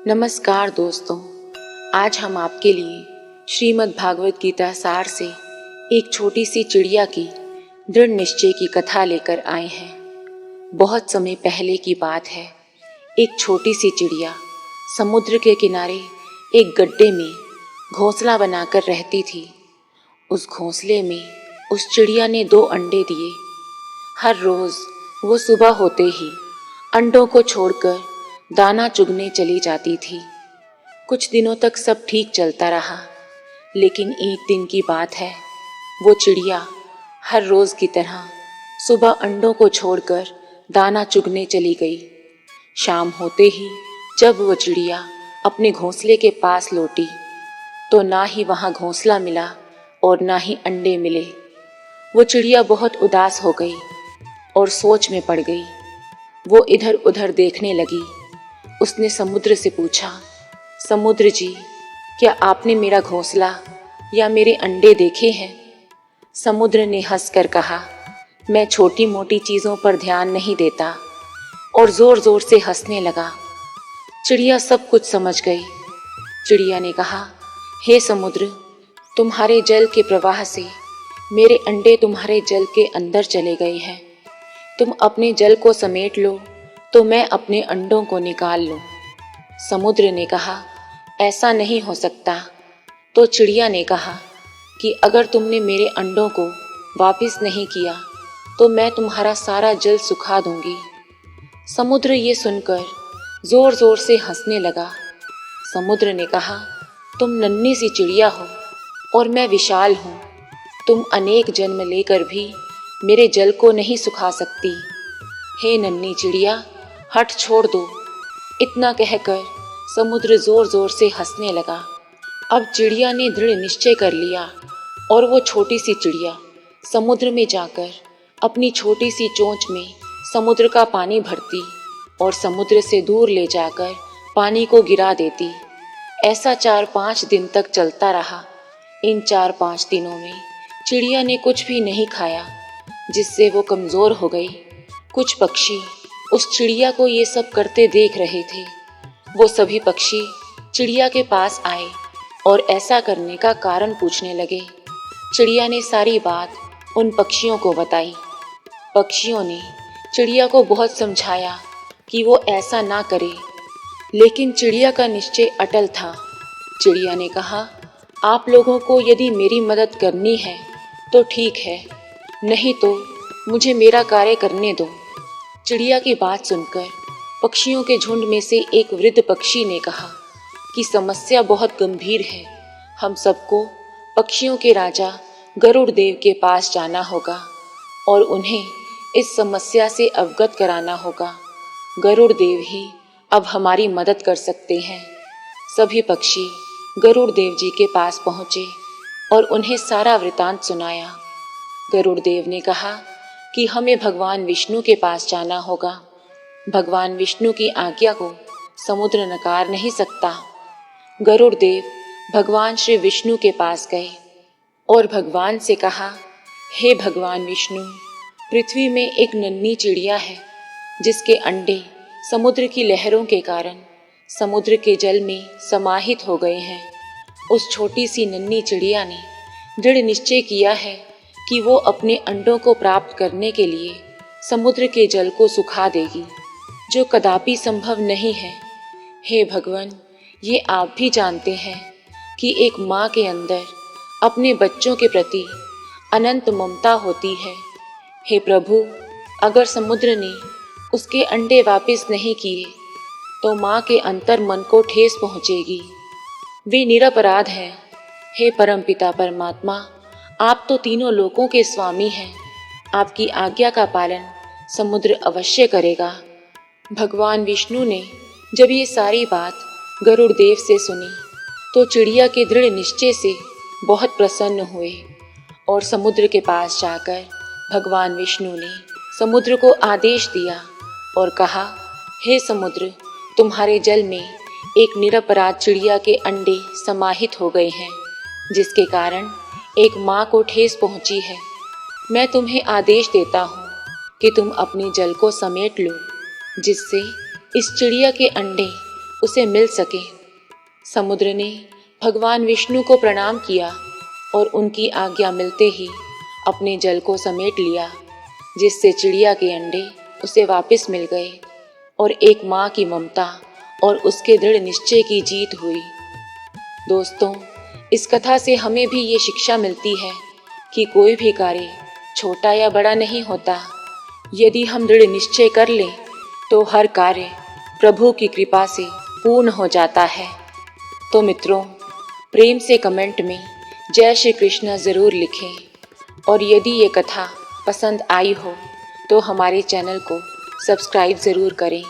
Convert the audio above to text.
नमस्कार दोस्तों, आज हम आपके लिए श्रीमद् भागवत गीता सार से एक छोटी सी चिड़िया की दृढ़ निश्चय की कथा लेकर आए हैं। बहुत समय पहले की बात है। एक छोटी सी चिड़िया समुद्र के किनारे एक गड्ढे में घोंसला बनाकर रहती थी। उस घोंसले में उस चिड़िया ने 2 अंडे दिए। हर रोज वो सुबह होते ही अंडों को छोड़कर दाना चुगने चली जाती थी। कुछ दिनों तक सब ठीक चलता रहा, लेकिन एक दिन की बात है, वो चिड़िया हर रोज की तरह सुबह अंडों को छोड़कर दाना चुगने चली गई। शाम होते ही जब वो चिड़िया अपने घोंसले के पास लौटी तो ना ही वहाँ घोंसला मिला और ना ही अंडे मिले। वो चिड़िया बहुत उदास हो गई और सोच में पड़ गई। वो इधर उधर देखने लगी। उसने समुद्र से पूछा, समुद्र जी, क्या आपने मेरा घोंसला या मेरे अंडे देखे हैं? समुद्र ने हंसकर कहा, मैं छोटी मोटी चीज़ों पर ध्यान नहीं देता, और ज़ोर ज़ोर से हंसने लगा। चिड़िया सब कुछ समझ गई। चिड़िया ने कहा, हे समुद्र, तुम्हारे जल के प्रवाह से मेरे अंडे तुम्हारे जल के अंदर चले गए हैं। तुम अपने जल को समेट लो तो मैं अपने अंडों को निकाल लूं। समुद्र ने कहा, ऐसा नहीं हो सकता। तो चिड़िया ने कहा कि अगर तुमने मेरे अंडों को वापस नहीं किया तो मैं तुम्हारा सारा जल सुखा दूंगी। समुद्र ये सुनकर जोर जोर से हंसने लगा। समुद्र ने कहा, तुम नन्ही सी चिड़िया हो और मैं विशाल हूँ। तुम अनेक जन्म लेकर भी मेरे जल को नहीं सुखा सकती। हे नन्ही चिड़िया, हट छोड़ दो। इतना कहकर समुद्र जोर जोर से हंसने लगा। अब चिड़िया ने दृढ़ निश्चय कर लिया और वो छोटी सी चिड़िया समुद्र में जाकर अपनी छोटी सी चोंच में समुद्र का पानी भरती और समुद्र से दूर ले जाकर पानी को गिरा देती। ऐसा 4-5 दिन तक चलता रहा। इन 4-5 दिनों में चिड़िया ने कुछ भी नहीं खाया, जिससे वो कमज़ोर हो गई। कुछ पक्षी उस चिड़िया को ये सब करते देख रहे थे। वो सभी पक्षी चिड़िया के पास आए और ऐसा करने का कारण पूछने लगे। चिड़िया ने सारी बात उन पक्षियों को बताई। पक्षियों ने चिड़िया को बहुत समझाया कि वो ऐसा ना करे, लेकिन चिड़िया का निश्चय अटल था। चिड़िया ने कहा, आप लोगों को यदि मेरी मदद करनी है तो ठीक है, नहीं तो मुझे मेरा कार्य करने दो। चिड़िया की बात सुनकर पक्षियों के झुंड में से एक वृद्ध पक्षी ने कहा कि समस्या बहुत गंभीर है। हम सबको पक्षियों के राजा गरुड़ देव के पास जाना होगा और उन्हें इस समस्या से अवगत कराना होगा। गरुड़ देव ही अब हमारी मदद कर सकते हैं। सभी पक्षी गरुड़ देव जी के पास पहुँचे और उन्हें सारा वृतांत सुनाया। गरुड़ देव ने कहा कि हमें भगवान विष्णु के पास जाना होगा। भगवान विष्णु की आज्ञा को समुद्र नकार नहीं सकता। गरुड़ देव भगवान श्री विष्णु के पास गए और भगवान से कहा, हे भगवान विष्णु, पृथ्वी में एक नन्ही चिड़िया है जिसके अंडे समुद्र की लहरों के कारण समुद्र के जल में समाहित हो गए हैं। उस छोटी सी नन्ही चिड़िया ने दृढ़ निश्चय किया है कि वो अपने अंडों को प्राप्त करने के लिए समुद्र के जल को सुखा देगी, जो कदापि संभव नहीं है। हे भगवान, ये आप भी जानते हैं कि एक माँ के अंदर अपने बच्चों के प्रति अनंत ममता होती है। हे प्रभु, अगर समुद्र ने उसके अंडे वापस नहीं किए तो माँ के अंतर मन को ठेस पहुँचेगी। वे निरपराध हैं। हे परमपिता परमात्मा, आप तो तीनों लोकों के स्वामी हैं। आपकी आज्ञा का पालन समुद्र अवश्य करेगा। भगवान विष्णु ने जब ये सारी बात गरुड़ देव से सुनी तो चिड़िया के दृढ़ निश्चय से बहुत प्रसन्न हुए और समुद्र के पास जाकर भगवान विष्णु ने समुद्र को आदेश दिया और कहा, हे समुद्र, तुम्हारे जल में एक निरपराध चिड़िया के अंडे समाहित हो गए हैं, जिसके कारण एक माँ को ठेस पहुँची है। मैं तुम्हें आदेश देता हूँ कि तुम अपने जल को समेट लो, जिससे इस चिड़िया के अंडे उसे मिल सके। समुद्र ने भगवान विष्णु को प्रणाम किया और उनकी आज्ञा मिलते ही अपने जल को समेट लिया, जिससे चिड़िया के अंडे उसे वापस मिल गए और एक माँ की ममता और उसके दृढ़ निश्चय की जीत हुई। दोस्तों, इस कथा से हमें भी ये शिक्षा मिलती है कि कोई भी कार्य छोटा या बड़ा नहीं होता। यदि हम दृढ़ निश्चय कर लें तो हर कार्य प्रभु की कृपा से पूर्ण हो जाता है। तो मित्रों, प्रेम से कमेंट में जय श्री कृष्ण ज़रूर लिखें और यदि ये कथा पसंद आई हो तो हमारे चैनल को सब्सक्राइब ज़रूर करें।